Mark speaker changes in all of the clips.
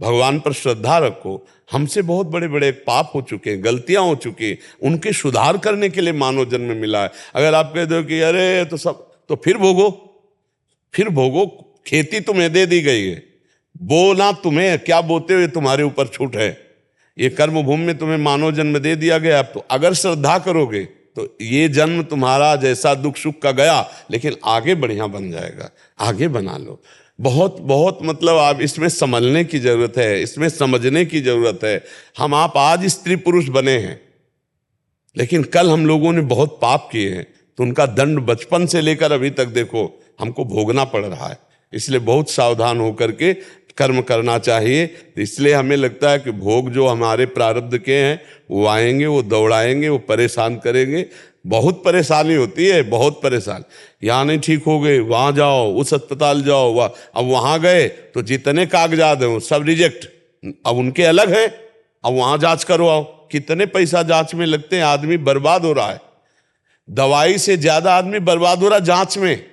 Speaker 1: भगवान पर श्रद्धा रखो। हमसे बहुत बड़े बड़े पाप हो चुके हैं, गलतियां हो चुकी हैं, उनके सुधार करने के लिए मानव जन्म मिला है। अगर आप कह दो कि अरे तो सब, तो फिर भोगो। खेती तुम्हें दे दी गई है, बोना तुम्हें, क्या बोते हुए तुम्हारे ऊपर छूट है। ये कर्म भूमि में तुम्हें मानव जन्म दे दिया गया। तो अगर श्रद्धा करोगे तो ये जन्म तुम्हारा जैसा दुख सुख का गया, लेकिन आगे बढ़िया बन जाएगा। आगे बना लो। बहुत मतलब आप इसमें समझने की जरूरत है, इसमें समझने की जरूरत है। आप आज स्त्री पुरुष बने हैं, लेकिन कल हम लोगों ने बहुत पाप किए हैं, तो उनका दंड बचपन से लेकर अभी तक देखो हमको भोगना पड़ रहा है। इसलिए बहुत सावधान होकर के कर्म करना चाहिए। इसलिए हमें लगता है कि भोग जो हमारे प्रारब्ध के हैं वो आएंगे, वो दौड़ाएंगे, वो परेशान करेंगे। बहुत परेशानी होती है, बहुत परेशान। यहाँ नहीं ठीक हो गए, वहाँ जाओ, उस अस्पताल जाओ, अब वहाँ गए तो जितने कागजात हैं सब रिजेक्ट, अब उनके अलग है, अब वहाँ जांच करवाओ। कितने पैसा जांच में लगते हैं, आदमी बर्बाद हो रहा है। दवाई से ज्यादा आदमी बर्बाद हो रहा है जांच में,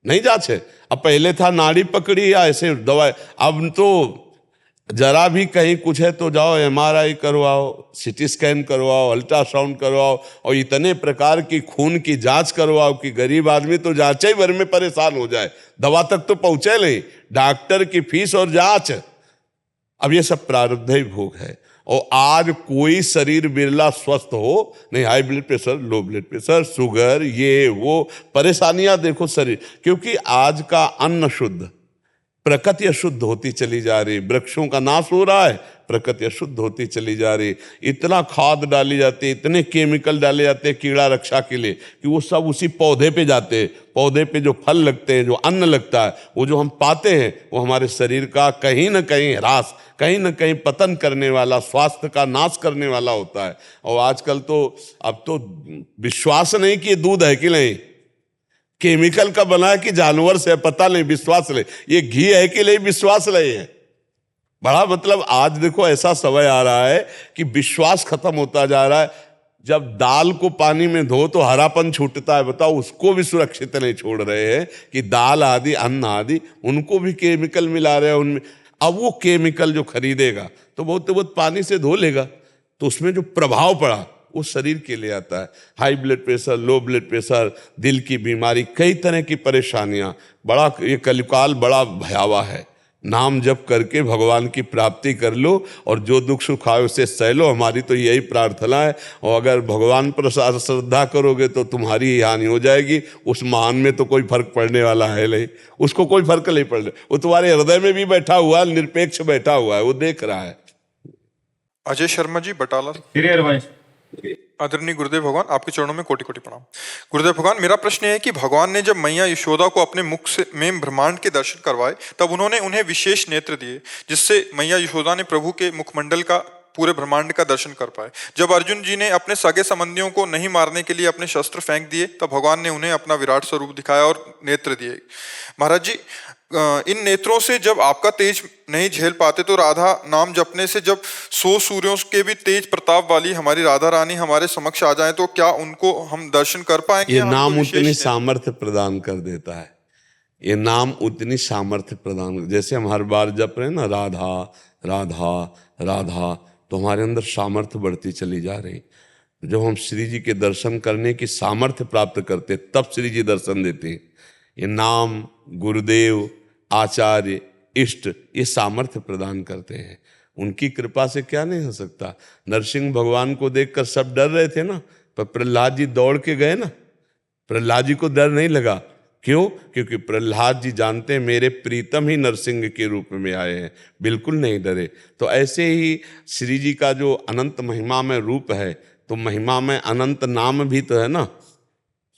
Speaker 1: नहीं जांच है। अब पहले था नाड़ी पकड़ी या ऐसे दवाई, अब तो जरा भी कहीं कुछ है तो जाओ MRI करवाओ, CT स्कैन करवाओ, अल्ट्रासाउंड करवाओ, और इतने प्रकार की खून की जांच करवाओ कि गरीब आदमी तो जांच ही भर में परेशान हो जाए, दवा तक तो पहुंचे नहीं, डॉक्टर की फीस और जांच। अब ये सब प्रारब्ध ही भोग है। और आज कोई शरीर बिरला स्वस्थ हो नहीं, high blood pressure, low blood pressure, sugar, ये वो परेशानियां देखो शरीर। क्योंकि आज का अन्न शुद्ध, प्रकृति अशुद्ध होती चली जा रही, वृक्षों का नाश हो रहा है, प्रकृति अशुद्ध होती चली जा रही। इतना खाद डाली जाती है, इतने केमिकल डाले जाते हैं कीड़ा रक्षा के लिए कि वो सब उसी पौधे पे जाते हैं। पौधे पे जो फल लगते हैं, जो अन्न लगता है, वो जो हम पाते हैं, वो हमारे शरीर का कहीं ना कहीं ह्रास, कहीं ना कहीं पतन करने वाला, स्वास्थ्य का नाश करने वाला होता है। और आजकल तो अब तो विश्वास नहीं कि दूध है कि नहीं, केमिकल का बना है कि जानवर से, पता नहीं, विश्वास नहीं। ये घी है कि नहीं, विश्वास नहीं है। बड़ा मतलब आज देखो ऐसा समय आ रहा है कि विश्वास खत्म होता जा रहा है। जब दाल को पानी में धो तो हरापन छूटता है, बताओ, उसको भी सुरक्षित नहीं छोड़ रहे हैं कि दाल आदि, अन्न आदि, उनको भी केमिकल मिला रहे हैं उनमें। अब वो केमिकल जो खरीदेगा तो बहुत पानी से धो लेगा, तो उसमें जो प्रभाव पड़ा वो शरीर के लिए आता है। High blood pressure, low blood pressure, दिल की बीमारी, कई तरह की परेशानियां। बड़ा ये कलिकाल बड़ा भयावह है। नाम जप करके भगवान की प्राप्ति कर लो और जो दुख सुख आए उसे सह लो। हमारी तो यही प्रार्थना है। और अगर भगवान पर श्रद्धा करोगे तो तुम्हारी ही हानि हो जाएगी। उस महान में तो कोई फर्क पड़ने वाला है नहीं, उसको कोई फर्क नहीं पड़ने। वो तुम्हारे हृदय में भी बैठा हुआ है, निरपेक्ष बैठा हुआ है, वो देख रहा है।
Speaker 2: अजय शर्मा जी, बटाला। आदरणीय गुरुदेव भगवान, आपके चरणों में कोटि कोटि प्रणाम। गुरुदेव भगवान, मेरा प्रश्न है कि भगवान ने जब मैया यशोदा को अपने मुख से में ब्रह्मांड के दर्शन करवाए, तब उन्होंने उन्हें विशेष नेत्र दिए, जिससे मैया यशोदा ने प्रभु के मुखमंडल का, पूरे ब्रह्मांड का दर्शन कर पाए। जब अर्जुन जी ने अपने सगे संबंधियों को नहीं मारने के लिए अपने शस्त्र फेंक दिए, तब भगवान ने उन्हें अपना विराट स्वरूप दिखाया और नेत्र दिए। महाराज जी, इन नेत्रों से जब आपका तेज नहीं झेल पाते तो राधा नाम जपने से जब 100 सूर्यों के भी तेज प्रताप वाली हमारी राधा रानी हमारे समक्ष आ जाए तो क्या उनको हम दर्शन कर पाएंगे?
Speaker 1: ये नाम उतनी सामर्थ्य प्रदान कर देता है। ये नाम उतनी सामर्थ्य प्रदान, जैसे हम हर बार जप रहे हैं ना, राधा राधा राधा, तो हमारे अंदर सामर्थ्य बढ़ती चली जा रही। जब हम श्री जी के दर्शन करने की सामर्थ्य प्राप्त करते तब श्री जी दर्शन देते हैं। ये नाम, गुरुदेव, आचार्य, इष्ट, ये सामर्थ्य प्रदान करते हैं। उनकी कृपा से क्या नहीं हो सकता। नरसिंह भगवान को देखकर सब डर रहे थे ना, पर प्रहलाद जी दौड़ के गए ना। प्रहलाद जी को डर नहीं लगा, क्यों? क्योंकि प्रहलाद जी जानते हैं मेरे प्रीतम ही नरसिंह के रूप में आए हैं, बिल्कुल नहीं डरे। तो ऐसे ही श्री जी का जो अनंत महिमा में रूप है, तो महिमा में अनंत नाम भी तो है ना।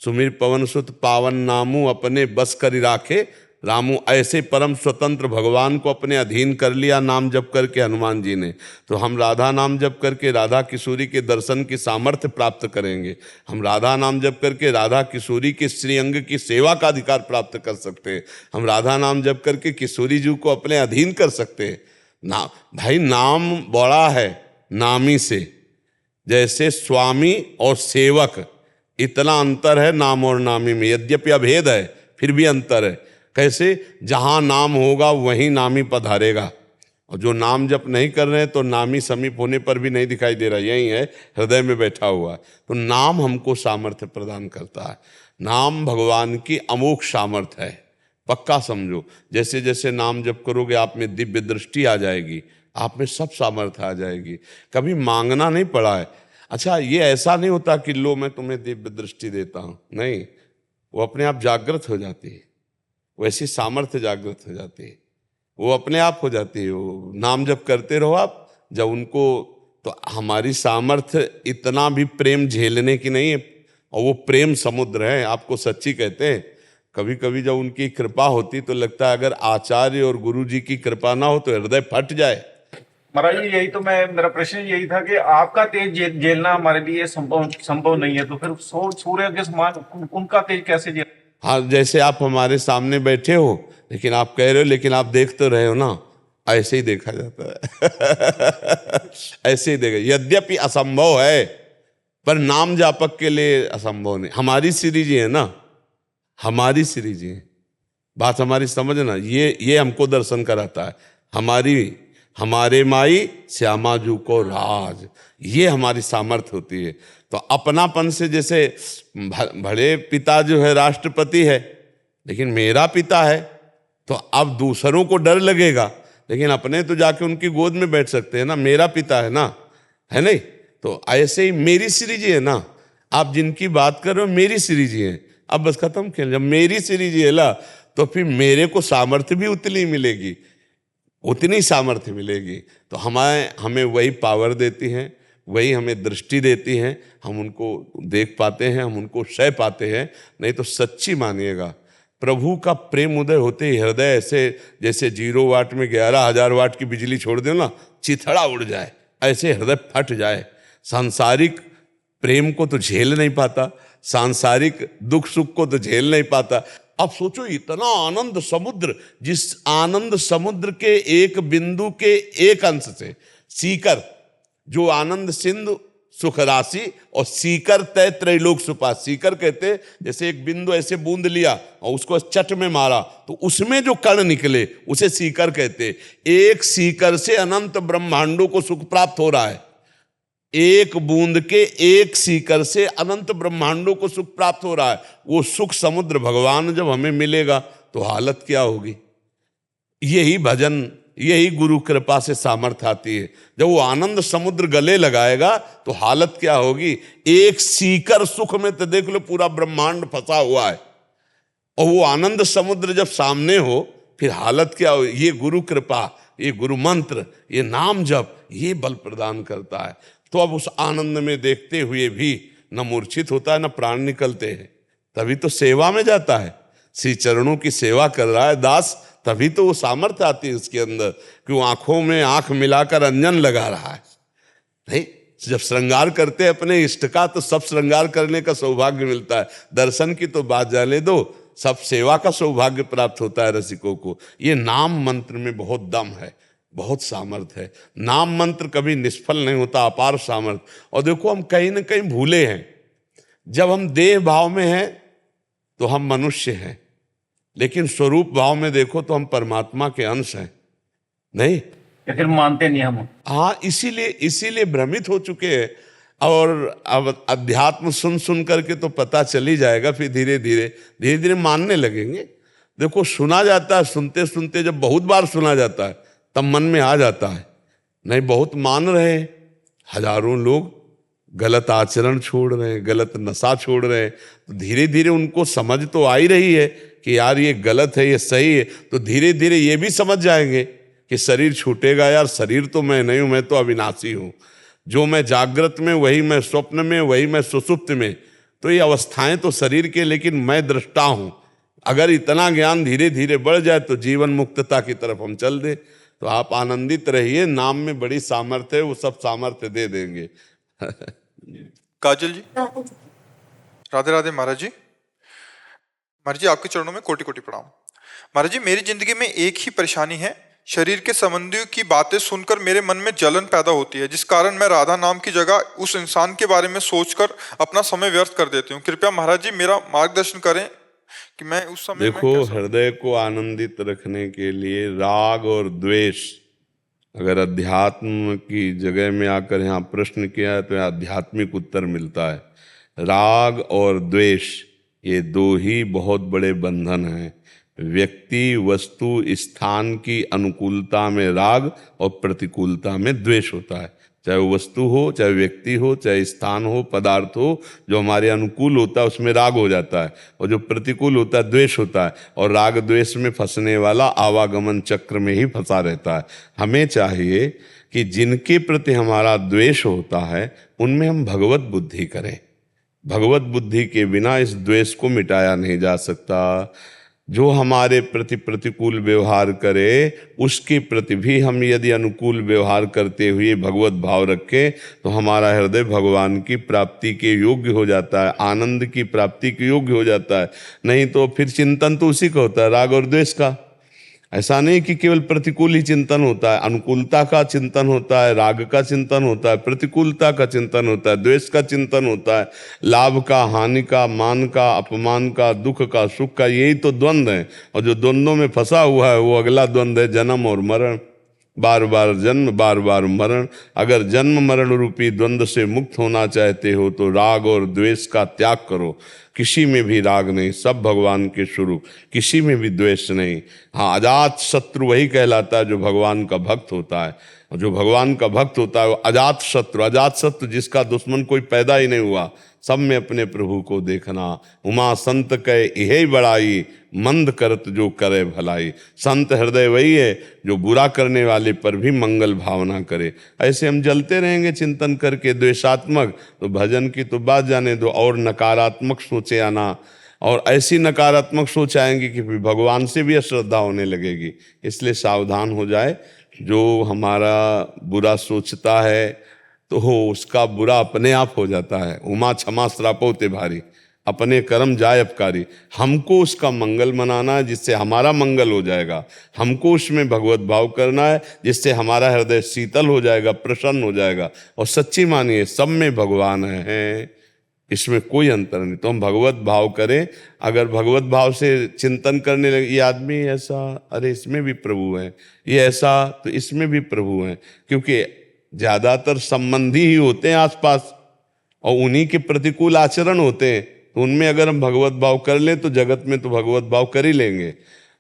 Speaker 1: सुमिर पवन सुत पावन नामू अपने बस कर राखे रामू, ऐसे परम स्वतंत्र भगवान को अपने अधीन कर लिया नाम जप करके हनुमान जी ने। तो हम राधा नाम जप करके राधा किशोरी के दर्शन की सामर्थ्य प्राप्त करेंगे। हम राधा नाम जप करके राधा किशोरी के श्रीअंग की सेवा का अधिकार प्राप्त कर सकते हैं। हम राधा नाम जप करके किशोरी जी को अपने अधीन कर सकते हैं। ना भाई, नाम बड़ा है नामी से। जैसे स्वामी और सेवक, इतना अंतर है नाम और नामी में। यद्यपि अभेद है फिर भी अंतर है। कैसे? जहाँ नाम होगा वहीं नामी पधारेगा, और जो नाम जप नहीं कर रहे हैं तो नाम ही समीप होने पर भी नहीं दिखाई दे रहा, यही है, हृदय में बैठा हुआ है। तो नाम हमको सामर्थ्य प्रदान करता है। नाम भगवान की अमोघ सामर्थ्य है, पक्का समझो। जैसे जैसे नाम जप करोगे आप में दिव्य दृष्टि आ जाएगी, आप में सब सामर्थ्य आ जाएगी। कभी मांगना नहीं पड़ा है। अच्छा, ये ऐसा नहीं होता कि लो मैं तुम्हें दिव्य दृष्टि देता हूँ, नहीं, वो अपने आप जागृत हो जाती है, वैसी सामर्थ्य जागृत हो जाती है, वो अपने आप हो जाती है। वो नाम जप करते रहो आप, जब उनको, तो हमारी सामर्थ्य इतना भी प्रेम झेलने की नहीं है, और वो प्रेम समुद्र है, आपको सच्ची कहते हैं। कभी कभी जब उनकी कृपा होती तो लगता है अगर आचार्य और गुरु जी की कृपा ना हो तो हृदय फट जाए।
Speaker 3: महाराज जी, यही तो मेरा प्रश्न यही था कि आपका तेज झेलना हमारे लिए संभव नहीं है, तो फिर सूर्य के समान उनका तेज कैसे झेल?
Speaker 1: हाँ, जैसे आप हमारे सामने बैठे हो, लेकिन आप कह रहे हो, लेकिन आप देख तो रहे हो ना, ऐसे ही देखा जाता है। ऐसे ही देखा, यद्यपि असंभव है पर नाम जापक के लिए असंभव नहीं। हमारी श्री जी है ना, हमारी श्री जी है, बात हमारी समझना, ये हमको दर्शन कराता है। हमारे माई श्यामा जू को राज, ये हमारी सामर्थ्य होती है। तो अपनापन से, जैसे बड़े पिता जो है राष्ट्रपति है, लेकिन मेरा पिता है, तो अब दूसरों को डर लगेगा, लेकिन अपने तो जाके उनकी गोद में बैठ सकते हैं ना, मेरा पिता है ना, है नहीं? तो ऐसे ही मेरी श्री जी है ना, आप जिनकी बात कर रहे हो मेरी श्री जी है। अब बस खत्म खेल, जब मेरी श्री जी है ला, तो फिर मेरे को सामर्थ्य भी उतनी मिलेगी, उतनी सामर्थ्य मिलेगी। तो हमें वही पावर देती हैं, वही हमें दृष्टि देती हैं, हम उनको देख पाते हैं, हम उनको सह पाते हैं। नहीं तो सच्ची मानिएगा, प्रभु का प्रेम उदय होते ही हृदय ऐसे, जैसे 0 वाट में 11,000 वाट की बिजली छोड़ दो ना, चिथड़ा उड़ जाए, ऐसे हृदय फट जाए। सांसारिक प्रेम को तो झेल नहीं पाता, सांसारिक दुख सुख को तो झेल नहीं पाता। अब सोचो, इतना आनंद समुद्र, जिस आनंद समुद्र के एक बिंदु के एक अंश से सीकर, जो आनंद सिंधु सुख राशि और सीकर तय त्रैलोक सुपा। सीकर कहते जैसे एक बिंदु ऐसे बूंद लिया और उसको चट में मारा तो उसमें जो कण निकले उसे सीकर कहते। एक सीकर से अनंत ब्रह्मांडों को सुख प्राप्त हो रहा है, एक बूंद के एक सीकर से अनंत ब्रह्मांडों को सुख प्राप्त हो रहा है। वो सुख समुद्र भगवान जब हमें मिलेगा तो हालत क्या होगी? यही भजन, यही गुरु कृपा से सामर्थ्य आती है। जब वो आनंद समुद्र गले लगाएगा तो हालत क्या होगी? एक सीकर सुख में तो देख लो पूरा ब्रह्मांड फंसा हुआ है, और वो आनंद समुद्र जब सामने हो फिर हालत क्या हो? ये गुरु कृपा, ये गुरु मंत्र, ये नाम जप, ये बल प्रदान करता है। तो अब उस आनंद में देखते हुए भी न मूर्छित होता है, न प्राण निकलते हैं। तभी तो सेवा में जाता है, श्री चरणों की सेवा कर रहा है दास, तभी तो वो सामर्थ्य आती है उसके अंदर कि वो आंखों में आंख मिलाकर अंजन लगा रहा है। नहीं, जब श्रृंगार करते हैं अपने इष्ट का तो सब श्रृंगार करने का सौभाग्य मिलता है। दर्शन की तो बात जाने दो, सब सेवा का सौभाग्य प्राप्त होता है रसिकों को। ये नाम मंत्र में बहुत दम है, बहुत सामर्थ्य है। नाम मंत्र कभी निष्फल नहीं होता, अपार सामर्थ्य। और देखो, हम कहीं ना कहीं भूले हैं, जब हम देह भाव में हैं तो हम मनुष्य हैं, लेकिन स्वरूप भाव में देखो तो हम परमात्मा के अंश हैं। नहीं,
Speaker 3: फिर मानते नहीं हम।
Speaker 1: हाँ, इसीलिए भ्रमित हो चुके हैं। और अब अध्यात्म सुन करके तो पता चल ही जाएगा, फिर धीरे धीरे मानने लगेंगे। देखो, सुना जाता है, सुनते सुनते जब बहुत बार सुना जाता है तब मन में आ जाता है, नहीं बहुत मान रहे हैं। हजारों लोग गलत आचरण छोड़ रहे हैं, गलत नशा छोड़ रहे हैं, तो धीरे धीरे उनको समझ तो आ ही रही है कि यार ये गलत है, ये सही है। तो धीरे धीरे ये भी समझ जाएंगे कि शरीर छूटेगा, यार शरीर तो मैं नहीं हूं, मैं तो अविनाशी हूं। जो मैं जागृत में वही मैं स्वप्न में, वही मैं सुसुप्त में। तो ये अवस्थाएं तो शरीर के, लेकिन मैं दृष्टा हूं। अगर इतना ज्ञान धीरे धीरे बढ़ जाए तो जीवन मुक्तता की तरफ हम चल दें। तो आप आनंदित रहिए, नाम में बड़ी सामर्थ्य है, वो सब सामर्थ्य दे देंगे।
Speaker 2: काजल जी, राधे राधे महाराज जी। महाराज जी, आपके चरणों में कोटि कोटि प्रणाम। महाराज जी, मेरी जिंदगी में एक ही परेशानी है, शरीर के संबंधियों की बातें सुनकर मेरे मन में जलन पैदा होती है, जिस कारण मैं राधा नाम की जगह उस इंसान के बारे में सोचकर अपना समय व्यर्थ कर देती हूँ। कृपया महाराज जी मेरा मार्गदर्शन करें कि मैं उस समय
Speaker 1: देखो, हृदय को आनंदित रखने के लिए राग और द्वेष अगर अध्यात्म की जगह में आकर यहाँ प्रश्न किया है तो यहाँ आध्यात्मिक उत्तर मिलता है। राग और द्वेष ये दो ही बहुत बड़े बंधन हैं। व्यक्ति, वस्तु, स्थान की अनुकूलता में राग और प्रतिकूलता में द्वेष होता है। चाहे वो वस्तु हो, चाहे व्यक्ति हो, चाहे स्थान हो, पदार्थ हो, जो हमारे अनुकूल होता है उसमें राग हो जाता है और जो प्रतिकूल होता है द्वेष होता है। और राग द्वेष में फंसने वाला आवागमन चक्र में ही फंसा रहता है। हमें चाहिए कि जिनके प्रति हमारा द्वेष होता है उनमें हम भगवत बुद्धि करें। भगवत बुद्धि के बिना इस द्वेष को मिटाया नहीं जा सकता। जो हमारे प्रति प्रतिकूल व्यवहार करे उसके प्रति भी हम यदि अनुकूल व्यवहार करते हुए भगवत भाव रखें तो हमारा हृदय भगवान की प्राप्ति के योग्य हो जाता है, आनंद की प्राप्ति के योग्य हो जाता है। नहीं तो फिर चिंतन तो उसी का होता है, राग और द्वेष का। ऐसा नहीं कि केवल प्रतिकूल ही चिंतन होता है, अनुकूलता का चिंतन होता है, राग का चिंतन होता है, प्रतिकूलता का चिंतन होता है, द्वेष का चिंतन होता है, लाभ का, हानि का, मान का, अपमान का, दुख का, सुख का। यही तो द्वंद्व है। और जो द्वंद्वों में फंसा हुआ है वो अगला द्वंद्व है जन्म और मरण। बार बार जन्म, बार बार मरण। अगर जन्म मरण रूपी द्वंद्व से मुक्त होना चाहते हो तो राग और द्वेष का त्याग करो। किसी में भी राग नहीं, सब भगवान के स्वरूप, किसी में भी द्वेष नहीं। हाँ, अजात शत्रु वही कहलाता है जो भगवान का भक्त होता है। और जो भगवान का भक्त होता है वो अजात शत्रु। अजात शत्रु जिसका दुश्मन कोई पैदा ही नहीं हुआ, सब में अपने प्रभु को देखना। उमा संत कहे यही बड़ाई, मंद करत जो करे भलाई। संत हृदय वही है जो बुरा करने वाले पर भी मंगल भावना करे। ऐसे हम जलते रहेंगे चिंतन करके द्वेषात्मक, तो भजन की तो बात जाने दो, और नकारात्मक सोचे आना, और ऐसी नकारात्मक सोच आएंगी कि फिर भगवान से भी अश्रद्धा होने लगेगी। इसलिए सावधान हो जाए। जो हमारा बुरा सोचता है तो उसका बुरा अपने आप हो जाता है। उमा क्षमा श्रापो ते भारी, अपने कर्म जाय अपकारी। हमको उसका मंगल मनाना है जिससे हमारा मंगल हो जाएगा। हमको उसमें भगवत भाव करना है जिससे हमारा हृदय शीतल हो जाएगा, प्रसन्न हो जाएगा। और सच्ची मानिए सब में भगवान है, इसमें कोई अंतर नहीं। तो हम भगवत भाव करें। अगर भगवत भाव से चिंतन करने लगे, ये आदमी ऐसा, अरे इसमें भी प्रभु है, ये ऐसा, तो इसमें भी प्रभु है। क्योंकि ज़्यादातर संबंधी ही होते हैं आसपास और उन्हीं के प्रतिकूल आचरण होते हैं। तो उनमें अगर हम भगवत भाव कर लें तो जगत में तो भगवत भाव कर ही लेंगे।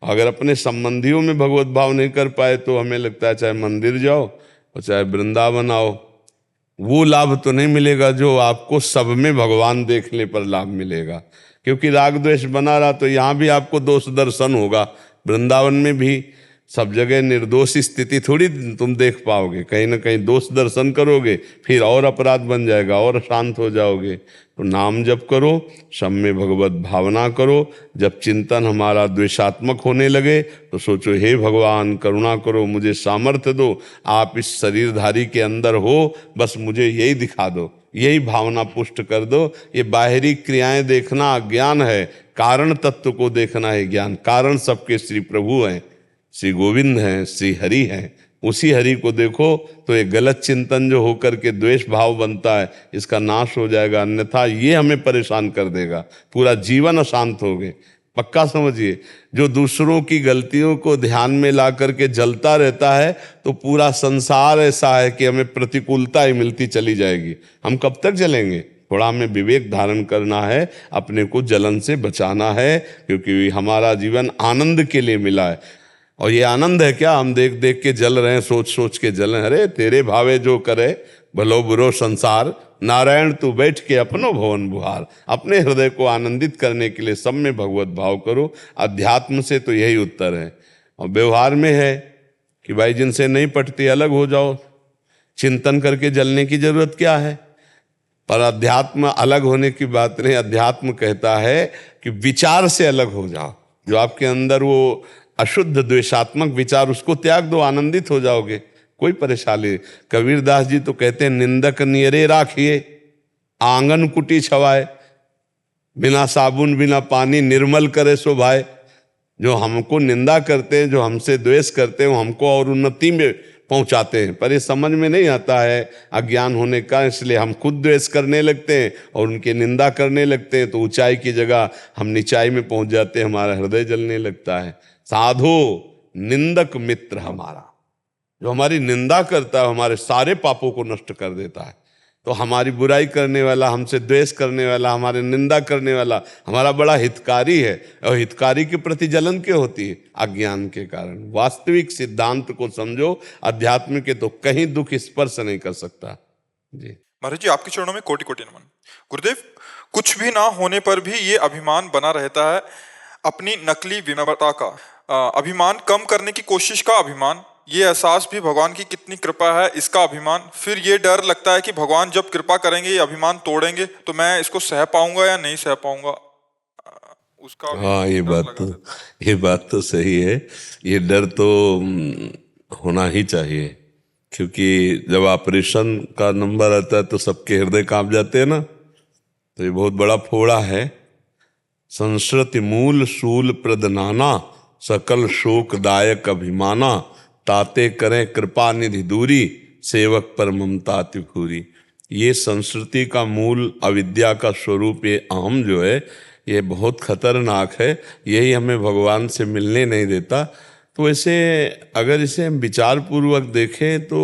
Speaker 1: अगर अपने संबंधियों में भगवत भाव नहीं कर पाए तो हमें लगता है चाहे मंदिर जाओ और चाहे वृंदावन आओ, वो लाभ तो नहीं मिलेगा जो आपको सब में भगवान देखने पर लाभ मिलेगा। क्योंकि राग द्वेष बना रहा तो यहाँ भी आपको दोष दर्शन होगा, वृंदावन में भी सब जगह निर्दोष स्थिति थोड़ी तुम देख पाओगे। कहीं ना कहीं दोष दर्शन करोगे, फिर और अपराध बन जाएगा और शांत हो जाओगे। तो नाम जप करो, सब में भगवत भावना करो। जब चिंतन हमारा द्वेषात्मक होने लगे तो सोचो हे भगवान करुणा करो, मुझे सामर्थ्य दो, आप इस शरीरधारी के अंदर हो, बस मुझे यही दिखा दो, यही भावना पुष्ट कर दो। ये बाहरी क्रियाएं देखना अज्ञान है, कारण तत्व को देखना है ज्ञान। कारण सबके श्री प्रभु हैं, श्री गोविंद हैं, श्री हरि हैं। उसी हरि को देखो तो ये गलत चिंतन जो होकर के द्वेष भाव बनता है इसका नाश हो जाएगा। अन्यथा ये हमें परेशान कर देगा, पूरा जीवन अशांत हो गए। पक्का समझिए, जो दूसरों की गलतियों को ध्यान में ला करके जलता रहता है तो पूरा संसार ऐसा है कि हमें प्रतिकूलता ही मिलती चली जाएगी। हम कब तक जलेंगे? थोड़ा हमें विवेक धारण करना है, अपने को जलन से बचाना है, क्योंकि हमारा जीवन आनंद के लिए मिला है। और ये आनंद है क्या? हम देख देख के जल रहे हैं, सोच सोच के जल रहे हैं। अरे तेरे भावे जो करे भलो बुरो संसार, नारायण तू बैठ के अपनो भवन बुहार। अपने हृदय को आनंदित करने के लिए सब में भगवत भाव करो। अध्यात्म से तो यही उत्तर है। और व्यवहार में है कि भाई जिनसे नहीं पटती अलग हो जाओ, चिंतन करके जलने की जरूरत क्या है। पर अध्यात्म अलग होने की बात नहीं। अध्यात्म कहता है कि विचार से अलग हो जाओ। जो आपके अंदर वो अशुद्ध द्वेषात्मक विचार, उसको त्याग दो, आनंदित हो जाओगे, कोई परेशानी। कबीरदास जी तो कहते हैं निंदक नियरे राखिए, आंगन कुटी छवाए, बिना साबुन बिना पानी निर्मल करे सो भाई। जो हमको निंदा करते हैं, जो हमसे द्वेष करते हैं, वो हमको और उन्नति में पहुंचाते हैं। पर ये समझ में नहीं आता है अज्ञान होने का, इसलिए हम खुद द्वेष करने लगते हैं और उनकी निंदा करने लगते हैं। तो ऊंचाई की जगह हम नीचाई में पहुंच जाते हैं, हमारा हृदय जलने लगता है। साधो निंदक मित्र हमारा, जो हमारी निंदा करता है हमारे सारे पापों को नष्ट कर देता है। तो हमारी बुराई करने वाला, हमसे द्वेष करने वाला, हमारे निंदा करने वाला हमारा बड़ा हितकारी है, और हितकारी के प्रति जलन क्यों होती है? अज्ञान के कारण। वास्तविक सिद्धांत को समझो, अध्यात्म के, तो कहीं दुख स्पर्श नहीं कर सकता। जी
Speaker 2: महाराज जी, आपके चरणों में कोटि कोटि नमन। गुरुदेव, कुछ भी ना होने पर भी ये अभिमान बना रहता है, अपनी नकली विनम्रता का अभिमान, कम करने की कोशिश का अभिमान, ये एहसास भी भगवान की कितनी कृपा है इसका अभिमान, फिर ये डर लगता है कि भगवान जब कृपा करेंगे ये अभिमान तोड़ेंगे तो मैं इसको सह पाऊंगा या नहीं सह पाऊंगा, उसका
Speaker 1: हाँ, ये बात तो सही है। ये डर तो होना ही चाहिए, क्योंकि जब ऑपरेशन का नंबर आता है तो सबके हृदय कांप जाते हैं ना। तो ये बहुत बड़ा फोड़ा है। संस्कृति मूल शूल प्रदनाना, सकल शोकदायक अभिमाना, ताते करें कृपा निधि दूरी, सेवक पर ममता तिखूरी। ये संस्कृति का मूल, अविद्या का स्वरूप, ये अहम जो है, ये बहुत खतरनाक है। यही हमें भगवान से मिलने नहीं देता। तो ऐसे अगर इसे हम विचार पूर्वक देखें तो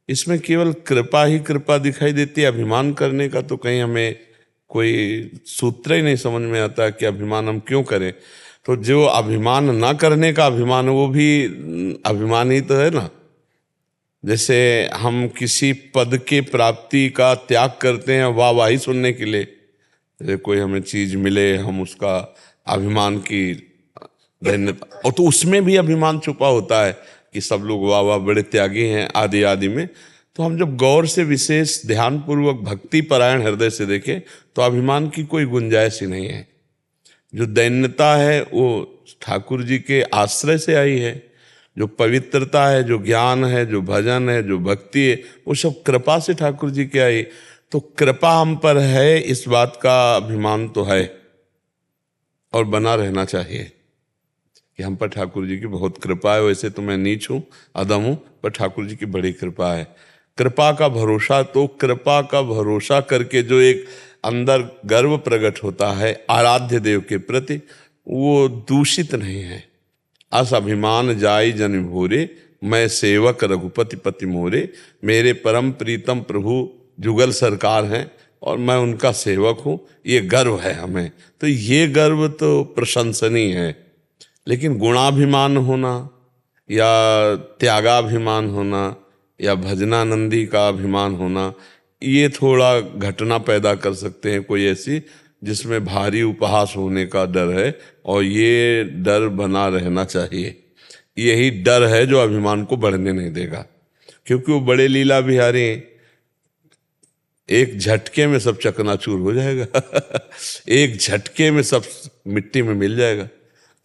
Speaker 1: इसमें केवल कृपा ही कृपा दिखाई देती है। अभिमान करने का तो कहीं हमें कोई सूत्र ही नहीं समझ में आता कि अभिमान हम क्यों करें। तो जो अभिमान ना करने का अभिमान, वो भी अभिमान ही तो है ना। जैसे हम किसी पद के प्राप्ति का त्याग करते हैं वाहवाही सुनने के लिए, जैसे कोई हमें चीज मिले, हम उसका अभिमान की धन्यता, और तो उसमें भी अभिमान छुपा होता है कि सब लोग वाह वाह बड़े त्यागी हैं आदि आदि में। तो हम जब गौर से विशेष ध्यानपूर्वक भक्ति परायण हृदय से देखें तो अभिमान की कोई गुंजाइश ही नहीं है। जो दैन्यता है वो ठाकुर जी के आश्रय से आई है, जो पवित्रता है, जो ज्ञान है, जो भजन है, जो भक्ति है, वो सब कृपा से ठाकुर जी के आई। तो कृपा हम पर है, इस बात का अभिमान तो है और बना रहना चाहिए कि हम पर ठाकुर जी की बहुत कृपा है। वैसे तो मैं नीच हूँ, अदम हूँ, पर ठाकुर जी की बड़ी कृपा है। कृपा का भरोसा, तो कृपा का भरोसा करके जो एक अंदर गर्व प्रकट होता है आराध्य देव के प्रति, वो दूषित नहीं है। अस अभिमान जाई जन भोरे, मैं सेवक रघुपति पति मोरे। मेरे परम प्रीतम प्रभु जुगल सरकार हैं और मैं उनका सेवक हूँ, ये गर्व है हमें। तो ये गर्व तो प्रशंसनीय है। लेकिन गुणाभिमान होना या त्यागाभिमान होना या भजनानंदी का अभिमान होना, ये थोड़ा घटना पैदा कर सकते हैं कोई ऐसी जिसमें भारी उपहास होने का डर है, और ये डर बना रहना चाहिए। यही डर है जो अभिमान को बढ़ने नहीं देगा, क्योंकि वो बड़े लीला बिहारी हैं। एक झटके में सब चकनाचूर हो जाएगा एक झटके में सब मिट्टी में मिल जाएगा।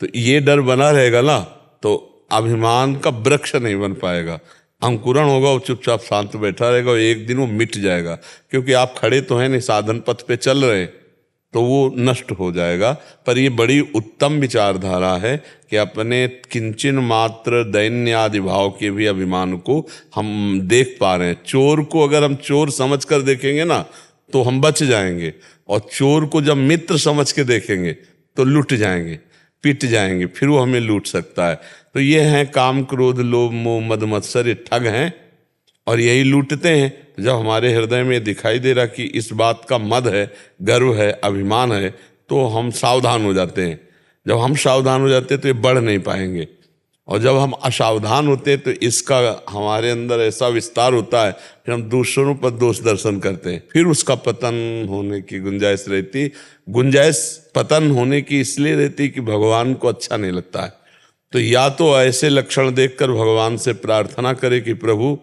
Speaker 1: तो ये डर बना रहेगा ना, तो अभिमान का वृक्ष नहीं बन पाएगा। अंकुरण होगा, वो चुपचाप शांत बैठा रहेगा और एक दिन वो मिट जाएगा, क्योंकि आप खड़े तो हैं नहीं, साधन पथ पे चल रहे, तो वो नष्ट हो जाएगा। पर ये बड़ी उत्तम विचारधारा है कि अपने किंचन मात्र दैन्यादि भाव के भी अभिमान को हम देख पा रहे हैं। चोर को अगर हम चोर समझ कर देखेंगे ना तो हम बच जाएंगे, और चोर को जब मित्र समझ के देखेंगे तो लुट जाएंगे, पिट जाएंगे, फिर वो हमें लूट सकता है। तो ये हैं काम क्रोध लोभ मोह मद मत्सर, ये ठग हैं और यही लूटते हैं। जब हमारे हृदय में दिखाई दे रहा कि इस बात का मद है, गर्व है, अभिमान है, तो हम सावधान हो जाते हैं। जब हम सावधान हो जाते हैं तो ये बढ़ नहीं पाएंगे, और जब हम असावधान होते हैं तो इसका हमारे अंदर ऐसा विस्तार होता है कि हम दूसरों पर दोष दर्शन करते हैं, फिर उसका पतन होने की गुंजाइश रहती। गुंजाइश पतन होने की इसलिए रहती कि भगवान को अच्छा नहीं लगता है। तो या तो ऐसे लक्षण देखकर भगवान से प्रार्थना करे कि प्रभु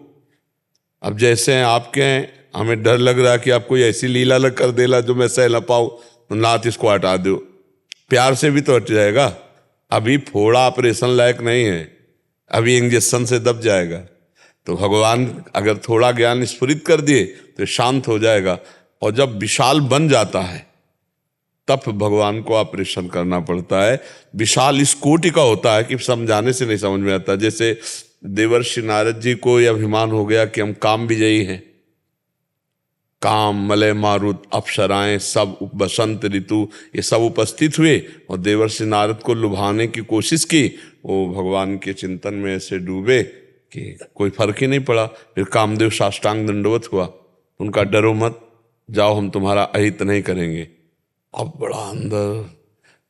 Speaker 1: अब जैसे हैं आपके हैं, हमें डर लग रहा है कि आप कोई ऐसी लीला लग कर देला जो मैं सह न पाऊँ, तो नाथ इसको हटा दो। प्यार से भी तो हट जाएगा, अभी फोड़ा ऑपरेशन लायक नहीं है, अभी इंजेक्शन से दब जाएगा। तो भगवान अगर थोड़ा ज्ञान स्फुरित कर दिए तो शांत हो जाएगा, और जब विशाल बन जाता है तब भगवान को ऑपरेशन करना पड़ता है। विशाल इस कोटि का होता है कि समझाने से नहीं समझ में आता। जैसे देवर्षि नारद जी को यह अभिमान हो गया कि हम काम विजयी हैं, काम मलय मारुत अप्सराएं सब बसंत ऋतु ये सब उपस्थित हुए, और देवर्षि नारद को लुभाने की कोशिश की। वो भगवान के चिंतन में ऐसे डूबे कि कोई फर्क ही नहीं पड़ा। फिर कामदेव साष्टांग दंडवत हुआ, उनका डरो मत, जाओ हम तुम्हारा अहित नहीं करेंगे। अब बड़ा अंदर,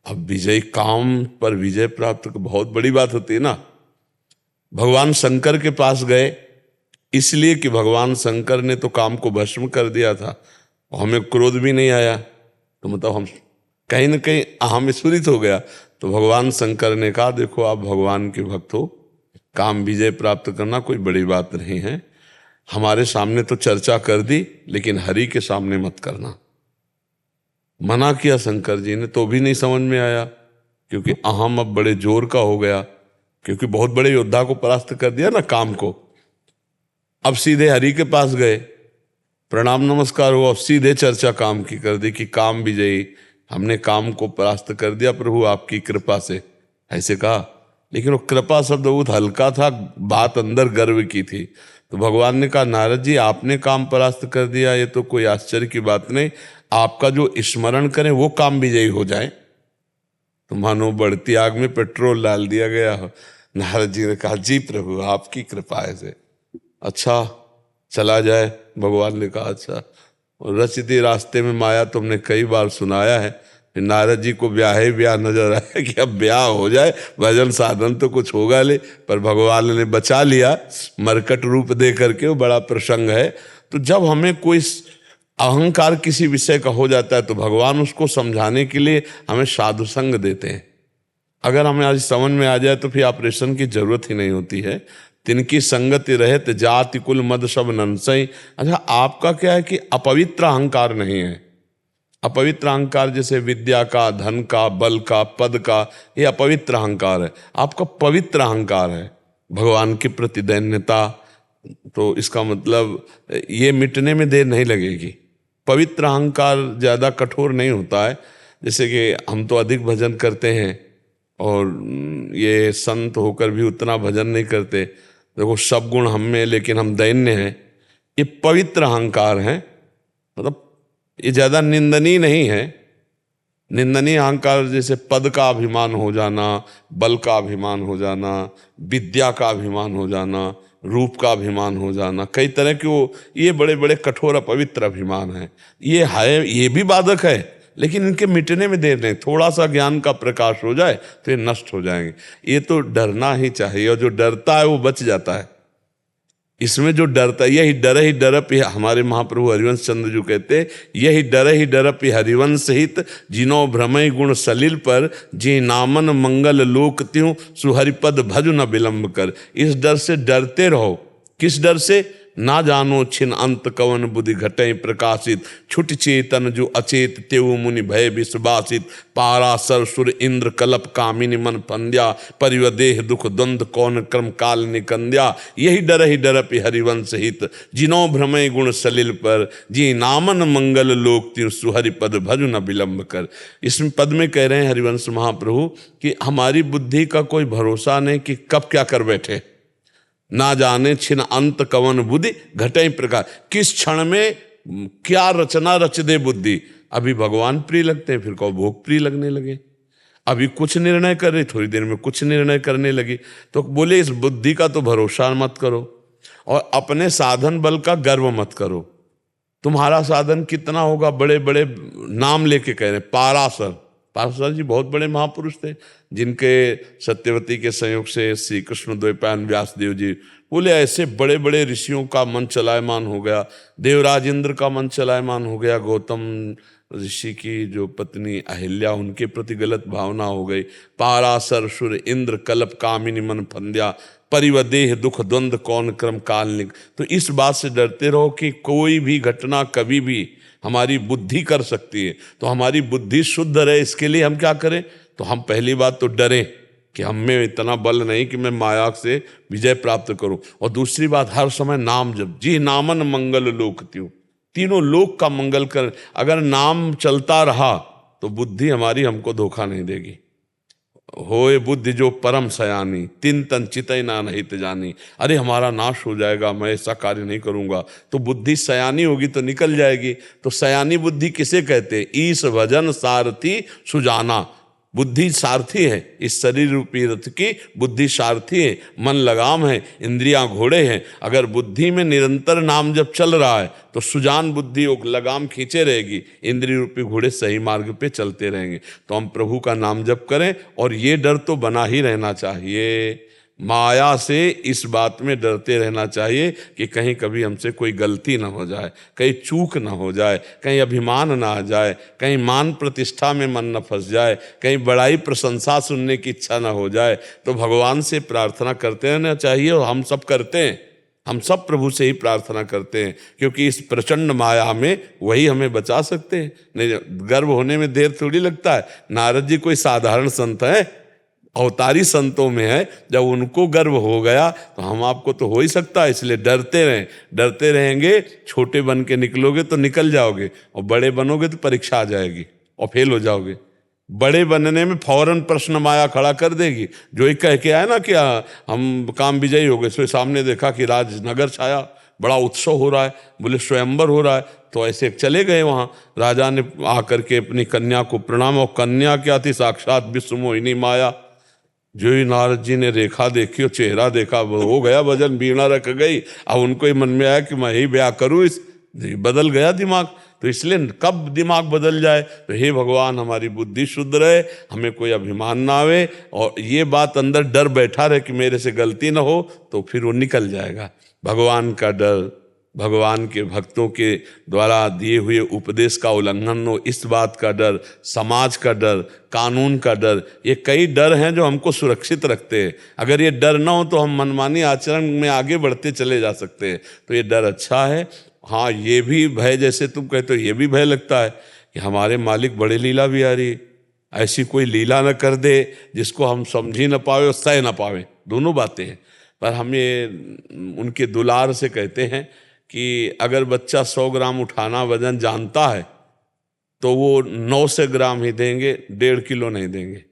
Speaker 1: अब विजय, काम पर विजय प्राप्त बहुत बड़ी बात होती है ना। भगवान शंकर के पास गए इसलिए कि भगवान शंकर ने तो काम को भस्म कर दिया था, हमें क्रोध भी नहीं आया, तो मतलब हम कहीं ना कहीं अहम स्फुरित हो गया। तो भगवान शंकर ने कहा देखो आप भगवान के भक्त हो, काम विजय प्राप्त करना कोई बड़ी बात नहीं है, हमारे सामने तो चर्चा कर दी लेकिन हरि के सामने मत करना। मना किया शंकर जी ने, तो भी नहीं समझ में आया, क्योंकि अहम अब बड़े जोर का हो गया, क्योंकि बहुत बड़े योद्धा को परास्त कर दिया ना काम को। अब सीधे हरि के पास गए, प्रणाम नमस्कार हुआ, सीधे चर्चा काम की कर दी कि काम विजयी, हमने काम को परास्त कर दिया प्रभु आपकी कृपा से, ऐसे कहा। लेकिन वो कृपा शब्द बहुत हल्का था, बात अंदर गर्व की थी। तो भगवान ने कहा नारद जी आपने काम परास्त कर दिया, ये तो कोई आश्चर्य की बात नहीं, आपका जो स्मरण करें वो काम विजयी हो जाए। तो मानो बढ़ती आग में पेट्रोल डाल दिया गया। नारद जी ने कहा जी प्रभु आपकी कृपा है से, अच्छा चला जाए। भगवान ने कहा अच्छा। और रचती रास्ते में माया तुमने कई बार सुनाया है। फिर नारद जी को ब्याह नजर आया कि अब ब्याह हो जाए, भजन साधन तो कुछ होगा ले, पर भगवान ने बचा लिया मरकट रूप दे करके, वो बड़ा प्रसंग है। तो जब हमें कोई अहंकार किसी विषय का हो जाता है तो भगवान उसको समझाने के लिए हमें साधु संग देते हैं। अगर हमें आज समझ में आ जाए तो फिर ऑपरेशन की जरूरत ही नहीं होती है। तिनकी संगति रहत जाति कुल मद सब नंसई। अच्छा आपका क्या है कि अपवित्र अहंकार नहीं है। अपवित्र अहंकार जैसे विद्या का, धन का, बल का, पद का, ये अपवित्र अहंकार है। आपका पवित्र अहंकार है भगवान के प्रति दैन्यता। तो इसका मतलब ये मिटने में देर नहीं लगेगी। पवित्र अहंकार ज़्यादा कठोर नहीं होता है। जैसे कि हम तो अधिक भजन करते हैं और ये संत होकर भी उतना भजन नहीं करते। देखो सब गुण हम में लेकिन हम दैन्य हैं, ये पवित्र अहंकार है। मतलब ये ज़्यादा निंदनीय नहीं है। निंदनीय अहंकार जैसे पद का अभिमान हो जाना, बल का अभिमान हो जाना, विद्या का अभिमान हो जाना, रूप का अभिमान हो जाना, कई तरह के वो ये बड़े बड़े कठोर अपवित्र अभिमान है। ये भी बाधक है, लेकिन इनके मिटने में देर नहीं। थोड़ा सा ज्ञान का प्रकाश हो जाए तो ये नष्ट हो जाएंगे। ये तो डरना ही चाहिए, और जो डरता है वो बच जाता है। इसमें जो डरता है, यही डर ही डरप, हमारे महाप्रभु हरिवंश चंद्र जी कहते, यही डर ही डरप हरिवंश हित, जिनो भ्रमय गुण सलिल पर, जी नामन मंगल लोक त्यों, सुहरिपद भजु न विलंब कर। इस डर से डरते रहो। किस डर से? ना जानो छिन अंत कवन बुद्धि घटय प्रकाशित, छुट चेतन जो अचेत तेऊ मुनि भय विश्वासित, पारासर सुर इंद्र कलप कामिनी मन पंद्या, परिवदेह दुख द्वंद कौन क्रम काल निकंद्या। यही डर ही डरपि हरिवंश हित, जिनो भ्रमय गुण सलिल पर, जी नामन मंगल लोक त्यों, सुहरि पद भजु न विलंब कर। इसमें पद में कह रहे हैं हरिवंश महाप्रभु कि हमारी बुद्धि का कोई भरोसा नहीं कि कब क्या कर बैठे। ना जाने छिन अंत कवन बुद्धि घटई प्रकार, किस क्षण में क्या रचना रच दे बुद्धि। अभी भगवान प्रिय लगते हैं, फिर को भोग प्रिय लगने लगे। अभी कुछ निर्णय कर रही, थोड़ी देर में कुछ निर्णय करने लगी। तो बोले इस बुद्धि का तो भरोसा मत करो, और अपने साधन बल का गर्व मत करो। तुम्हारा साधन कितना होगा? बड़े बड़े नाम लेके कह रहे, पारासर जी बहुत बड़े महापुरुष थे, जिनके सत्यवती के संयोग से श्री कृष्ण द्वैपायन व्यासदेव जी बोले ऐसे बड़े बड़े ऋषियों का मन चलायमान हो गया। देवराज इंद्र का मन चलायमान हो गया। गौतम ऋषि की जो पत्नी अहिल्या, उनके प्रति गलत भावना हो गई। पारासर सुर इंद्र कलप कामिनी मन फंद्या, परिवदेह दुख द्वंद कौन क्रम काल निक। तो इस बात से डरते रहो कि कोई भी घटना कभी भी हमारी बुद्धि कर सकती है। तो हमारी बुद्धि शुद्ध रहे, इसके लिए हम क्या करें? तो हम पहली बात तो डरें कि हम में इतना बल नहीं कि मैं माया से विजय प्राप्त करूं। और दूसरी बात, हर समय नाम जप, जी नामन मंगल लोक त्यों, तीनों लोक का मंगल कर। अगर नाम चलता रहा तो बुद्धि हमारी हमको धोखा नहीं देगी। होए बुद्धि जो परम सयानी, तिन तन चितई ना नहीं जानी। अरे हमारा नाश हो जाएगा, मैं ऐसा कार्य नहीं करूंगा। तो बुद्धि सयानी होगी तो निकल जाएगी। तो सयानी बुद्धि किसे कहते? ईश भजन सारथी सुजाना। बुद्धि सारथी है, इस शरीर रूपी रथ की बुद्धि सारथी है, मन लगाम है, इंद्रियां घोड़े हैं। अगर बुद्धि में निरंतर नाम जब चल रहा है तो सुजान बुद्धि वो लगाम खींचे रहेगी, इंद्रिय रूपी घोड़े सही मार्ग पे चलते रहेंगे। तो हम प्रभु का नाम जप करें, और ये डर तो बना ही रहना चाहिए, माया से इस बात में डरते रहना चाहिए कि कहीं कभी हमसे कोई गलती ना हो जाए, कहीं चूक ना हो जाए, कहीं अभिमान ना आ जाए, कहीं मान प्रतिष्ठा में मन न फंस जाए, कहीं बड़ाई प्रशंसा सुनने की इच्छा ना हो जाए। तो भगवान से प्रार्थना करते रहना चाहिए, और हम सब करते हैं, हम सब प्रभु से ही प्रार्थना करते हैं, क्योंकि इस प्रचंड माया में वही हमें बचा सकते हैं। नहीं, गर्व होने में देर थोड़ी लगता है। नारद जी कोई साधारण संत है, अवतारी संतों में है, जब उनको गर्व हो गया तो हम आपको तो हो ही सकता है। इसलिए डरते रहें, डरते रहेंगे, छोटे बन के निकलोगे तो निकल जाओगे, और बड़े बनोगे तो परीक्षा आ जाएगी और फेल हो जाओगे। बड़े बनने में फौरन प्रश्न माया खड़ा कर देगी। जो एक कह के आया ना कि हम काम विजयी हो गए, सो सामने देखा कि राजनगर छाया, बड़ा उत्सव हो रहा है, बोले स्वयंवर हो रहा है, तो ऐसे चले गए वहाँ। राजा ने आकर के अपनी कन्या को प्रणाम, और कन्या क्या थी, साक्षात विश्व मोहिनी माया। जो ही नारद जी ने रेखा देखी और चेहरा देखा, वो हो गया वजन, वीणा रख गई। अब उनको ही मन में आया कि मैं ही ब्याह करूँ, इस बदल गया दिमाग। तो इसलिए कब दिमाग बदल जाए, तो हे भगवान हमारी बुद्धि शुद्ध रहे, हमें कोई अभिमान ना आवे, और ये बात अंदर डर बैठा रहे कि मेरे से गलती ना हो, तो फिर वो निकल जाएगा। भगवान का डर, भगवान के भक्तों के द्वारा दिए हुए उपदेश का उल्लंघन हो, इस बात का डर, समाज का डर, कानून का डर, ये कई डर हैं जो हमको सुरक्षित रखते हैं। अगर ये डर ना हो तो हम मनमानी आचरण में आगे बढ़ते चले जा सकते हैं। तो ये डर अच्छा है। हाँ, ये भी भय, जैसे तुम कहते हो, ये भी भय लगता है कि हमारे मालिक बड़े लीला बिहारी, ऐसी कोई लीला न कर दे जिसको हम समझ ही न पावे और सह न पावे। दोनों बातें हैं। पर हम ये उनके दुलार से कहते हैं कि अगर बच्चा 100 ग्राम उठाना वजन जानता है तो वो 900 ग्राम ही देंगे, 1.5 किलो नहीं देंगे,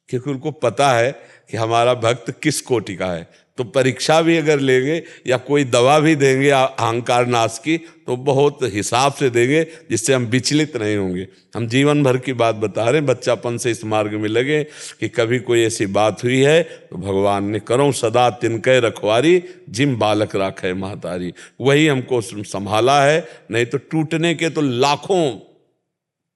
Speaker 1: क्योंकि उनको पता है कि हमारा भक्त किस कोटि का है। तो परीक्षा भी अगर लेंगे या कोई दवा भी देंगे अहंकार नाश की, तो बहुत हिसाब से देंगे, जिससे हम विचलित नहीं होंगे। हम जीवन भर की बात बता रहे हैं, बच्चापन से इस मार्ग में लगे कि कभी कोई ऐसी बात हुई है तो भगवान ने करो सदा तिनके रखवारी, जिम बालक राखे महतारी। वही हमको संभाला है, नहीं तो टूटने के तो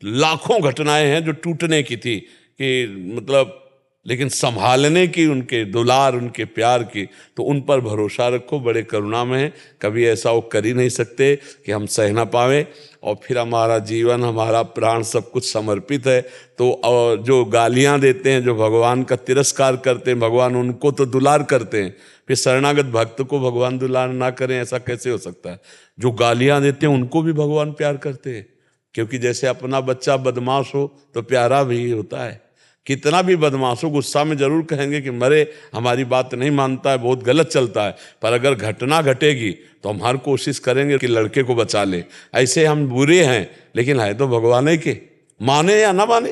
Speaker 1: लाखों घटनाएं हैं जो टूटने की थी, कि मतलब, लेकिन संभालने की, उनके दुलार, उनके प्यार की, तो उन पर भरोसा रखो, बड़े करुणा में है। कभी ऐसा वो कर ही नहीं सकते कि हम सह ना पावें, और फिर हमारा जीवन, हमारा प्राण सब कुछ समर्पित है। तो जो गालियां देते हैं, जो भगवान का तिरस्कार करते हैं, भगवान उनको तो दुलार करते हैं, फिर शरणागत भक्त को भगवान दुलार ना करें, ऐसा कैसे हो सकता है। जो गालियां देते हैं उनको भी भगवान प्यार करते हैं, क्योंकि जैसे अपना बच्चा बदमाश हो तो प्यारा भी होता है। कितना भी बदमाश हो, गुस्सा में जरूर कहेंगे कि मरे, हमारी बात नहीं मानता है, बहुत गलत चलता है, पर अगर घटना घटेगी तो हम हर कोशिश करेंगे कि लड़के को बचा ले। ऐसे हम बुरे हैं, लेकिन है तो भगवान ही के, माने या ना माने।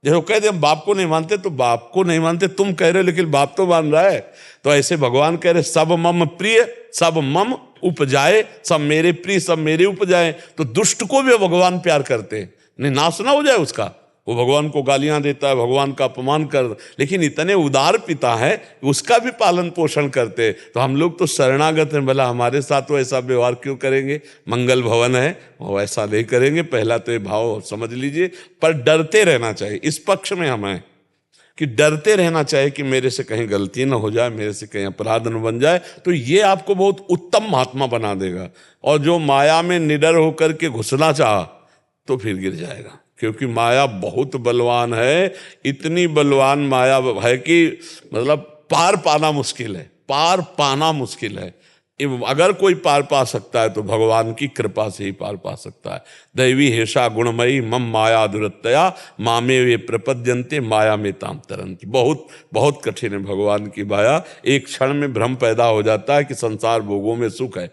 Speaker 1: जैसे कह दे हम बाप को नहीं मानते, तो बाप को नहीं मानते, तुम कह रहे हो, लेकिन बाप तो मान रहा है। तो ऐसे भगवान कह रहे सब मम प्रिय सब मम उपजाए, सब मेरे प्रिय सब मेरे उपजाए। तो दुष्ट को भी भगवान प्यार करते हैं, नहीं नाश ना हो जाए उसका। वो भगवान को गालियां देता है, भगवान का अपमान कर, लेकिन इतने उदार पिता है कि उसका भी पालन पोषण करते। तो हम लोग तो शरणागत हैं, भला हमारे साथ तो ऐसा व्यवहार क्यों करेंगे। मंगल भवन है, वो ऐसा नहीं करेंगे। पहला तो ये भाव समझ लीजिए। पर डरते रहना चाहिए, इस पक्ष में हम हैं कि डरते रहना चाहिए कि मेरे से कहीं गलती ना हो जाए, मेरे से कहीं अपराध न बन जाए। तो ये आपको बहुत उत्तम महात्मा बना देगा। और जो माया में निडर होकर के घुसना चाहा तो फिर गिर जाएगा, क्योंकि माया बहुत बलवान है। इतनी बलवान माया है कि मतलब पार पाना मुश्किल है, पार पाना मुश्किल है। अगर कोई पार पा सकता है तो भगवान की कृपा से ही पार पा सकता है। दैवी हेषा गुणमयी मम माया दुरत्तया मामे वे प्रपद्यन्ते माया में ताम तरंति। बहुत बहुत कठिन है भगवान की माया। एक क्षण में भ्रम पैदा हो जाता है कि संसार भोगों में सुख है।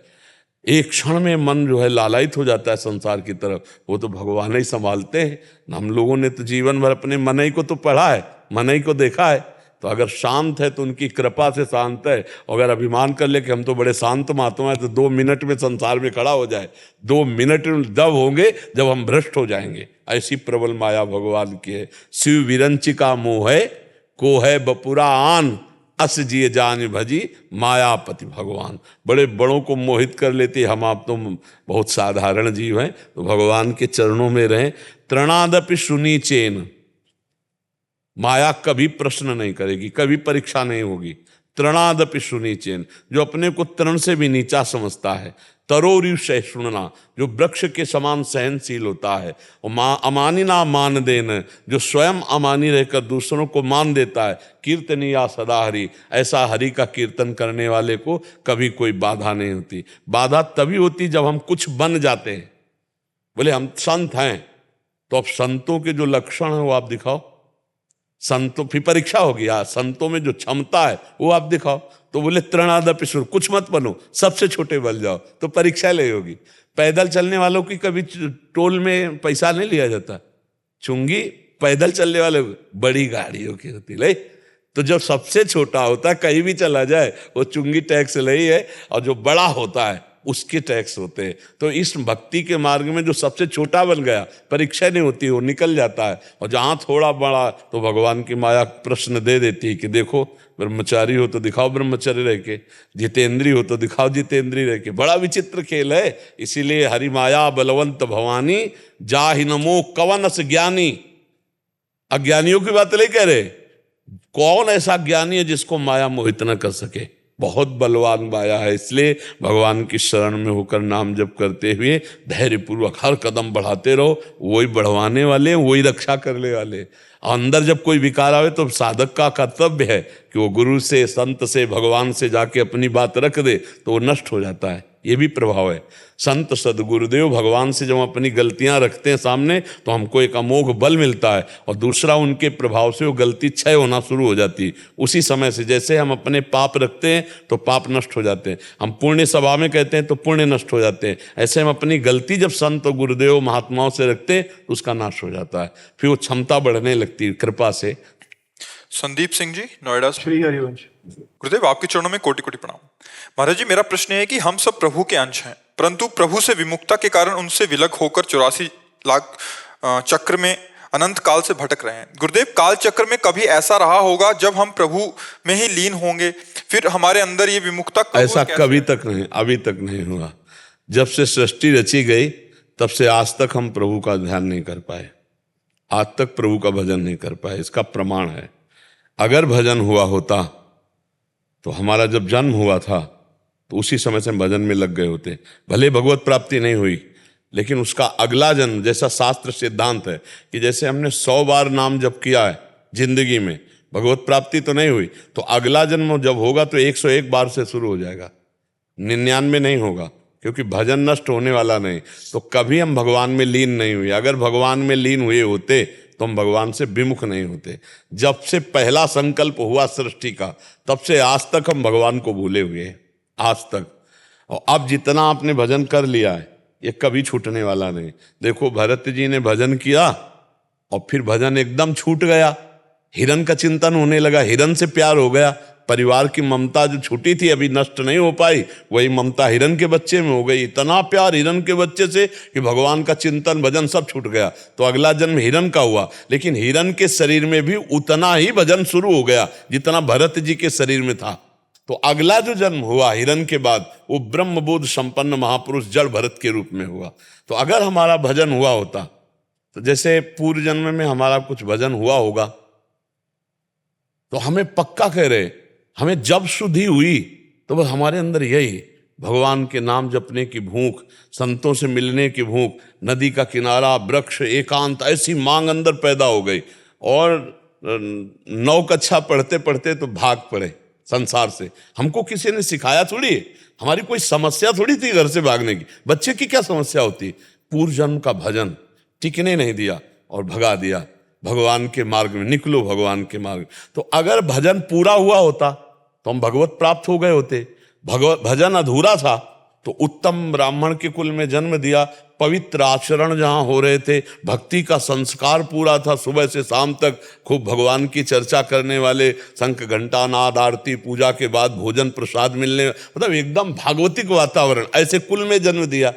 Speaker 1: एक क्षण में मन जो है लालायित हो जाता है संसार की तरफ। वो तो भगवान ही संभालते हैं। हम लोगों ने तो जीवन भर अपने मन ही को तो पढ़ा है, मन ही को देखा है, तो अगर शांत है तो उनकी कृपा से शांत है, अगर अभिमान कर ले कि हम तो बड़े शांत महात्मा हैं तो 2 मिनट में संसार में खड़ा हो जाए। 2 मिनट जब होंगे जब हम भ्रष्ट हो जाएंगे। ऐसी प्रबल माया भगवान की है। शिव विरंचिका मोह है को है बपुरा आन, अस जिए जान भजी मायापति भगवान। बड़े बड़ों को मोहित कर लेते, हम आप तो बहुत साधारण जीव हैं, तो भगवान के चरणों में रहें। तृणादपि शुनि चेन, माया कभी प्रश्न नहीं करेगी, कभी परीक्षा नहीं होगी। तृणादपि शुनि चेन, जो अपने को तृण से भी नीचा समझता है। तरोरिव सहिष्णुना, जो वृक्ष के समान सहनशील होता है। और अमानिना मान देन, जो स्वयं अमानी रहकर दूसरों को मान देता है। कीर्तनिया सदा हरि, ऐसा हरि का कीर्तन करने वाले को कभी कोई बाधा नहीं होती। बाधा तभी होती जब हम कुछ बन जाते हैं। बोले हम संत हैं, तो अब संतों के जो लक्षण है वो आप दिखाओ। संतों फिर परीक्षा होगी, संतों में जो क्षमता है वो आप दिखाओ। तो बोले तृणादपि शुनि, कुछ मत बनो, सबसे छोटे बन जाओ, तो परीक्षा ले होगी। पैदल चलने वालों की कभी टोल में पैसा नहीं लिया जाता। चुंगी पैदल चलने वाले बड़ी गाड़ियों की होती ले, तो जब सबसे छोटा होता है कहीं भी चला जाए वो चुंगी टैक्स ले ही है, और जो बड़ा होता है उसके टैक्स होते हैं। तो इस भक्ति के मार्ग में जो सबसे छोटा बन गया, परीक्षा नहीं होती, वो निकल जाता है। और जहाँ थोड़ा बड़ा तो भगवान की माया प्रश्न दे देती है कि देखो ब्रह्मचारी हो तो दिखाओ ब्रह्मचारी रह के, जितेंद्रीय हो तो दिखाओ जितेंद्रीय रह के। बड़ा विचित्र खेल है। इसीलिए हरि माया बलवंत भवानी, जाहि नमो कवनस ज्ञानी। अज्ञानियों की बात नहीं कह रहे, कौन ऐसा ज्ञानी है जिसको माया मोहित न कर सके। बहुत बलवान माया है। इसलिए भगवान की शरण में होकर नाम जप करते हुए धैर्यपूर्वक हर कदम बढ़ाते रहो। वही बढ़वाने वाले, वही रक्षा करने वाले। अंदर जब कोई विकार आवे तो साधक का कर्तव्य है कि वो गुरु से, संत से, भगवान से जाके अपनी बात रख दे, तो वो नष्ट हो जाता है। ये भी प्रभाव है। संत सदगुरुदेव भगवान से जब अपनी गलतियां रखते हैं सामने, तो हमको एक अमोघ बल मिलता है, और दूसरा उनके प्रभाव से वो गलती क्षय होना शुरू हो जाती है। उसी समय से जैसे हम अपने पाप रखते हैं तो पाप नष्ट हो जाते हैं, हम पुण्य सभा में कहते हैं तो पुण्य नष्ट हो जाते हैं। ऐसे हम अपनी गलती जब संत गुरुदेव महात्माओं से रखते हैं तो उसका नाश हो जाता है, फिर वो क्षमता बढ़ने लगती है कृपा से।
Speaker 2: संदीप सिंह जी, नोएडा से।
Speaker 3: श्री हरिवंश।
Speaker 2: गुरुदेव आपके चरणों में कोटि कोटि प्रणाम। महाराज जी, मेरा प्रश्न है कि हम सब प्रभु के अंश हैं, परंतु प्रभु से विमुखता के कारण उनसे विलग होकर 84 लाख चक्र में अनंत काल से भटक रहे हैं। गुरुदेव, काल चक्र में कभी ऐसा रहा होगा जब हम प्रभु में ही लीन होंगे, फिर हमारे अंदर ये विमुखता
Speaker 1: ऐसा कभी तक नहीं, अभी तक नहीं हुआ। जब से सृष्टि रची गई तब से आज तक हम प्रभु का ध्यान नहीं कर पाए, आज तक प्रभु का भजन नहीं कर पाए। इसका प्रमाण है। अगर भजन हुआ होता तो हमारा जब जन्म हुआ था तो उसी समय से भजन में लग गए होते। भले भगवत प्राप्ति नहीं हुई, लेकिन उसका अगला जन्म, जैसा शास्त्र सिद्धांत है कि जैसे हमने 100 बार नाम जप किया है जिंदगी में, भगवत प्राप्ति तो नहीं हुई, तो अगला जन्म जब होगा तो 101 बार से शुरू हो जाएगा, 99 नहीं होगा, क्योंकि भजन नष्ट होने वाला नहीं। तो कभी हम भगवान में लीन नहीं हुए। अगर भगवान में लीन हुए होते तो हम भगवान से विमुख नहीं होते। जब से पहला संकल्प हुआ सृष्टि का, तब से आज तक हम भगवान को भूले हुए हैं, आज तक। और अब जितना आपने भजन कर लिया है ये कभी छूटने वाला नहीं। देखो भरत जी ने भजन किया और फिर भजन एकदम छूट गया, हिरन का चिंतन होने लगा, हिरन से प्यार हो गया। परिवार की ममता जो छूटी थी अभी नष्ट नहीं हो पाई, वही ममता हिरन के बच्चे में हो गई। इतना प्यार हिरन के बच्चे से कि भगवान का चिंतन भजन सब छूट गया। तो अगला जन्म हिरन का हुआ, लेकिन हिरन के शरीर में भी उतना ही भजन शुरू हो गया जितना भरत जी के शरीर में था। तो अगला जो जन्म हुआ हिरन के बाद, वो ब्रह्मबोध संपन्न महापुरुष जड़ भरत के रूप में हुआ। तो अगर हमारा भजन हुआ होता, तो जैसे पूर्व जन्म में हमारा कुछ भजन हुआ होगा, तो हमें पक्का कह रहे, हमें जब शुद्धि हुई तो बस हमारे अंदर यही भगवान के नाम जपने की भूख, संतों से मिलने की भूख, नदी का किनारा, वृक्ष, एकांत, ऐसी मांग अंदर पैदा हो गई। और 9 कक्षा पढ़ते पढ़ते तो भाग पड़े संसार से। हमको किसी ने सिखाया थोड़ी, हमारी कोई समस्या थोड़ी थी घर से भागने की। बच्चे की क्या समस्या होती? पूर्व जन्म का भजन टिकने नहीं दिया और भगा दिया। भगवान के मार्ग में निकलो, भगवान के मार्ग। तो अगर भजन पूरा हुआ होता तो हम भगवत प्राप्त हो गए होते। भजन अधूरा था तो उत्तम ब्राह्मण के कुल में जन्म दिया, पवित्र आचरण जहां हो रहे थे, भक्ति का संस्कार पूरा था, सुबह से शाम तक खूब भगवान की चर्चा करने वाले, शंख घंटा नाद आरती पूजा के बाद भोजन प्रसाद मिलने, मतलब एकदम भागवतिक वातावरण, ऐसे कुल में जन्म दिया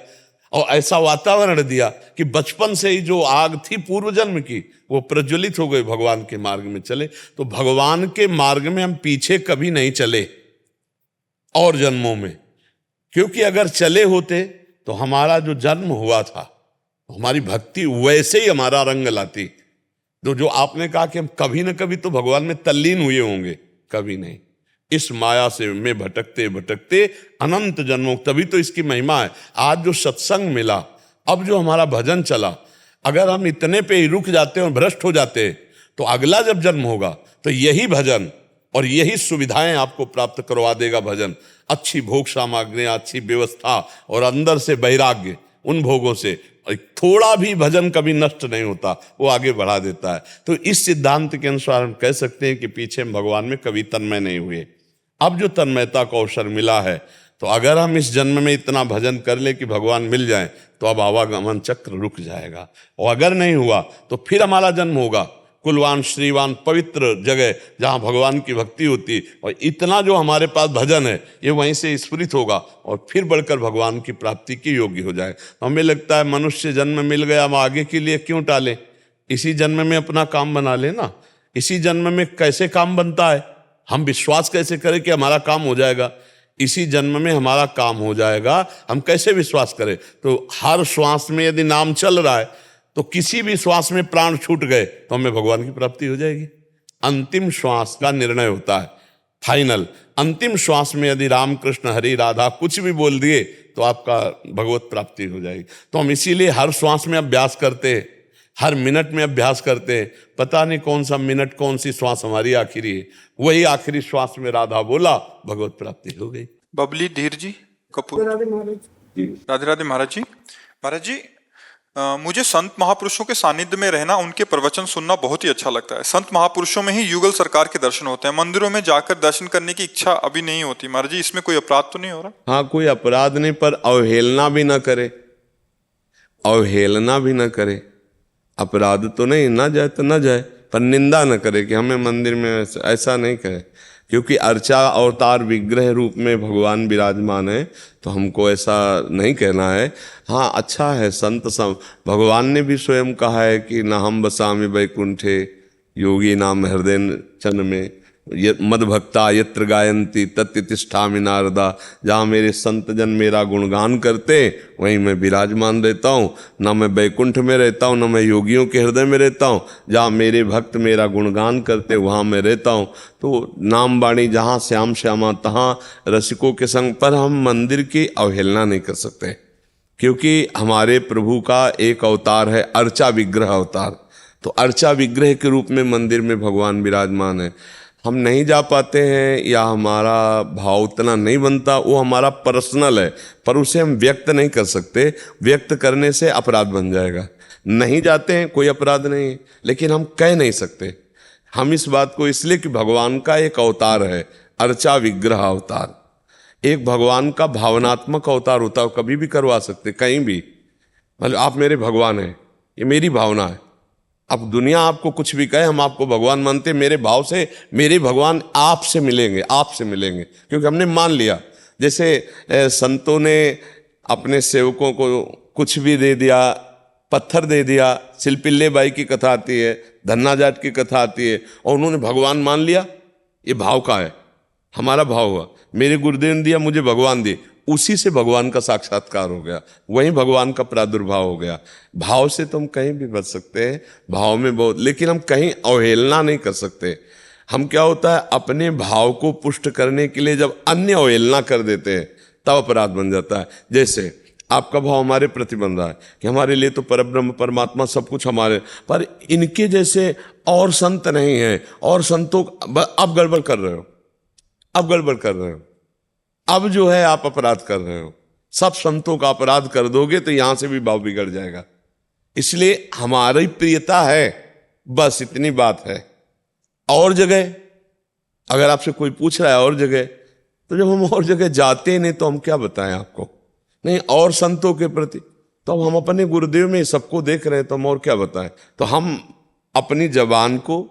Speaker 1: और ऐसा वातावरण दिया कि बचपन से ही जो आग थी पूर्व जन्म की वो प्रज्वलित हो गई, भगवान के मार्ग में चले। तो भगवान के मार्ग में हम पीछे कभी नहीं चले और जन्मों में, क्योंकि अगर चले होते तो हमारा जो जन्म हुआ था, हमारी भक्ति वैसे ही हमारा रंग लाती। तो जो आपने कहा कि हम कभी न कभी तो भगवान में तल्लीन हुए होंगे, कभी नहीं। इस माया से में भटकते भटकते अनंत जन्मों, तभी तो इसकी महिमा है। आज जो सत्संग मिला, अब जो हमारा भजन चला, अगर हम इतने पे ही रुक जाते और भ्रष्ट हो जाते तो अगला जब जन्म होगा तो यही भजन और यही सुविधाएं आपको प्राप्त करवा देगा भजन। अच्छी भोग सामग्रियां, अच्छी व्यवस्था और अंदर से वैराग्य उन भोगों से, थोड़ा भी भजन कभी नष्ट नहीं होता, वो आगे बढ़ा देता है। तो इस सिद्धांत के अनुसार हम कह सकते हैं कि पीछे हम भगवान में कभी तन्मय नहीं हुए। अब जो तन्मयता का अवसर मिला है, तो अगर हम इस जन्म में इतना भजन कर ले कि भगवान मिल जाए तो अब आवागमन चक्र रुक जाएगा। और अगर नहीं हुआ तो फिर हमारा जन्म होगा कुलवान श्रीवान पवित्र जगह जहाँ भगवान की भक्ति होती, और इतना जो हमारे पास भजन है ये वहीं से स्फुरित होगा और फिर बढ़कर भगवान की प्राप्ति की योग्य हो जाए। हमें लगता है मनुष्य जन्म मिल गया, हम आगे के लिए क्यों टालें, इसी जन्म में अपना काम बना ले ना। इसी जन्म में कैसे काम बनता है, हम विश्वास कैसे करें कि हमारा काम हो जाएगा, इसी जन्म में हमारा काम हो जाएगा, हम कैसे विश्वास करें। तो हर श्वास में यदि नाम चल रहा है तो किसी भी श्वास में प्राण छूट गए तो हमें भगवान की प्राप्ति हो जाएगी। अंतिम श्वास का निर्णय होता है, फाइनल। अंतिम श्वास में यदि राम कृष्ण हरि राधा कुछ भी बोल दिए तो आपका भगवत प्राप्ति हो जाएगी। तो हम इसीलिए हर श्वास में अभ्यास करते हैं, हर मिनट में अभ्यास करते हैं। पता नहीं कौन सा मिनट, कौन सी श्वास हमारी आखिरी है, वही आखिरी श्वास में राधा बोला, भगवत प्राप्ति हो गई।
Speaker 2: बबली धीर जी कपूर। राधे राधे महाराज जी। महाराज जी, मुझे संत महापुरुषों के सानिध्य में रहना, उनके प्रवचन सुनना बहुत ही अच्छा लगता है। संत महापुरुषों में ही युगल सरकार के दर्शन होते हैं, मंदिरों में जाकर दर्शन करने की इच्छा अभी नहीं होती। महाराज जी, इसमें कोई अपराध तो नहीं हो रहा?
Speaker 1: हाँ, कोई अपराध नहीं, पर अवहेलना भी ना करे, अवहेलना भी ना करे। अपराध तो नहीं, ना जाए तो ना जाए, पर निंदा न करे कि हमें मंदिर में ऐसा नहीं करे, क्योंकि अर्चा अवतार विग्रह रूप में भगवान विराजमान है, तो हमको ऐसा नहीं कहना है। हाँ, अच्छा है, संत भगवान ने भी स्वयं कहा है कि न हम बसामि वैकुंठे योगी नाम हृदय चन में मद भक्ता यत्र गायंती तत्ति तिष्ठामि नारदा। जहाँ मेरे संत जन मेरा गुणगान करते वहीं मैं विराजमान रहता हूँ। न मैं बैकुंठ में रहता हूँ, न मैं योगियों के हृदय में रहता हूँ। जहाँ मेरे भक्त मेरा गुणगान करते वहाँ मैं रहता हूँ। तो नाम बाणी जहाँ श्याम श्यामा तहाँ रसिकों के संग। पर हम मंदिर की अवहेलना नहीं कर सकते, क्योंकि हमारे प्रभु का एक अवतार है अर्चा विग्रह अवतार। तो अर्चा विग्रह के रूप में मंदिर में भगवान विराजमान है। हम नहीं जा पाते हैं या हमारा भाव उतना नहीं बनता, वो हमारा पर्सनल है, पर उसे हम व्यक्त नहीं कर सकते। व्यक्त करने से अपराध बन जाएगा। नहीं जाते हैं, कोई अपराध नहीं है, लेकिन हम कह नहीं सकते। हम इस बात को इसलिए कि भगवान का एक अवतार है अर्चा विग्रह अवतार। एक भगवान का भावनात्मक अवतार होता है, कभी भी करवा सकते, कहीं भी। मतलब आप मेरे भगवान हैं, ये मेरी भावना है। अब दुनिया आपको कुछ भी कहे, हम आपको भगवान मानते, मेरे भाव से मेरे भगवान आपसे मिलेंगे, आपसे मिलेंगे, क्योंकि हमने मान लिया। जैसे संतों ने अपने सेवकों को कुछ भी दे दिया, पत्थर दे दिया। सिलपिल्ले बाई की कथा आती है, धन्ना जाट की कथा आती है, और उन्होंने भगवान मान लिया। ये भाव का है, हमारा भाव हुआ। मेरे गुरुदेव ने दिया, मुझे भगवान दिए, उसी से भगवान का साक्षात्कार हो गया, वहीं भगवान का प्रादुर्भाव हो गया। भाव से तो हम कहीं भी बच सकते हैं, भाव में बहुत, लेकिन हम कहीं अवहेलना नहीं कर सकते। हम क्या होता है, अपने भाव को पुष्ट करने के लिए जब अन्य अवहेलना कर देते हैं तब अपराध बन जाता है। जैसे आपका भाव हमारे प्रति बन रहा है कि हमारे लिए तो परब्रह्म परमात्मा सब कुछ हमारे, पर इनके जैसे और संत नहीं हैं, और संतों अब गड़बड़ कर रहे हो, अब गड़बड़ कर रहे हो, अब जो है आप अपराध कर रहे हो। सब संतों का अपराध कर दोगे तो यहां से भी भाव बिगड़ जाएगा। इसलिए हमारी प्रियता है, बस इतनी बात है। और जगह अगर आपसे कोई पूछ रहा है और जगह, तो जब हम और जगह जाते ही नहीं तो हम क्या बताएं आपको। नहीं और संतों के प्रति, तो अब हम अपने गुरुदेव में सबको देख रहे हैं, तो हम और क्या बताएं। तो हम अपनी जबान को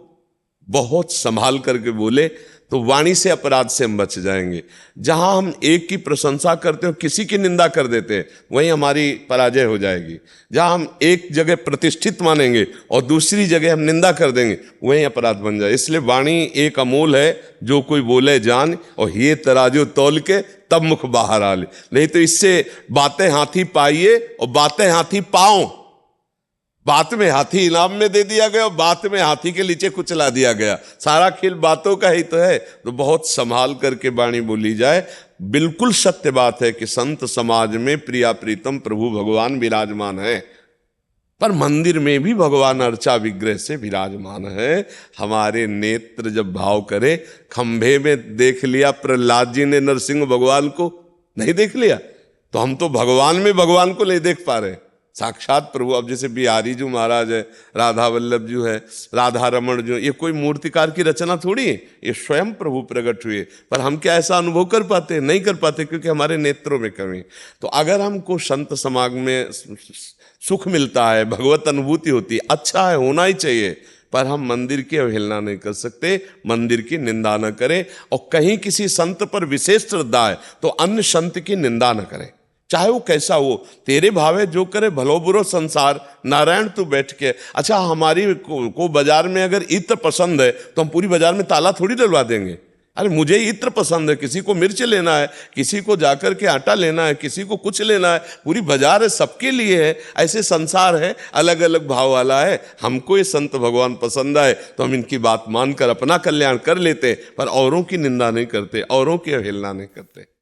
Speaker 1: बहुत संभाल करके बोले तो वाणी से अपराध से हम बच जाएंगे। जहां हम एक की प्रशंसा करते हो, किसी की निंदा कर देते हैं, वहीं हमारी पराजय हो जाएगी। जहां हम एक जगह प्रतिष्ठित मानेंगे और दूसरी जगह हम निंदा कर देंगे, वहीं अपराध बन जाए। इसलिए वाणी एक अमोल है, जो कोई बोले जान, और ये तराजू तौल के तब मुख बाहर आ ले। नहीं तो इससे बातें हाथी पाइए और बातें हाथी पाओ। बात में हाथी इनाम में दे दिया गया और बात में हाथी के नीचे कुचला दिया गया। सारा खेल बातों का ही तो है। तो बहुत संभाल करके वाणी बोली जाए। बिल्कुल सत्य बात है कि संत समाज में प्रिया प्रीतम प्रभु भगवान विराजमान है, पर मंदिर में भी भगवान अर्चा विग्रह से विराजमान है। हमारे नेत्र जब भाव करे, खंभे में देख लिया प्रहलाद जी ने नरसिंह भगवान को, नहीं देख लिया, तो हम तो भगवान में भगवान को नहीं देख पा रहे, साक्षात प्रभु। अब जैसे बिहारी जी महाराज है, राधा वल्लभ जी है, राधा रमण जो, ये कोई मूर्तिकार की रचना थोड़ी है, ये स्वयं प्रभु प्रकट हुए। पर हम क्या ऐसा अनुभव कर पाते? नहीं कर पाते, क्योंकि हमारे नेत्रों में कमी। तो अगर हमको संत समाज में सुख मिलता है, भगवत अनुभूति होती है, अच्छा है, होना ही चाहिए, पर हम मंदिर की अवहेलना नहीं कर सकते, मंदिर की निंदा न करें। और कहीं किसी संत पर विशेष श्रद्धा है तो अन्य संत की निंदा न करें, चाहे वो कैसा हो। तेरे भावे जो करे भलो बुरो संसार, नारायण तू बैठ के। अच्छा, हमारी को बाजार में अगर इत्र पसंद है तो हम पूरी बाजार में ताला थोड़ी डलवा देंगे। अरे मुझे इत्र पसंद है, किसी को मिर्च लेना है, किसी को जाकर के आटा लेना है, किसी को कुछ लेना है, पूरी बाजार है, सबके लिए है। ऐसे संसार है, अलग अलग भाव वाला है। हमको ये संत भगवान पसंद आए तो हम इनकी बात मानकर अपना कल्याण कर लेते, पर औरों की निंदा नहीं करते, औरों की अवहेलना नहीं करते।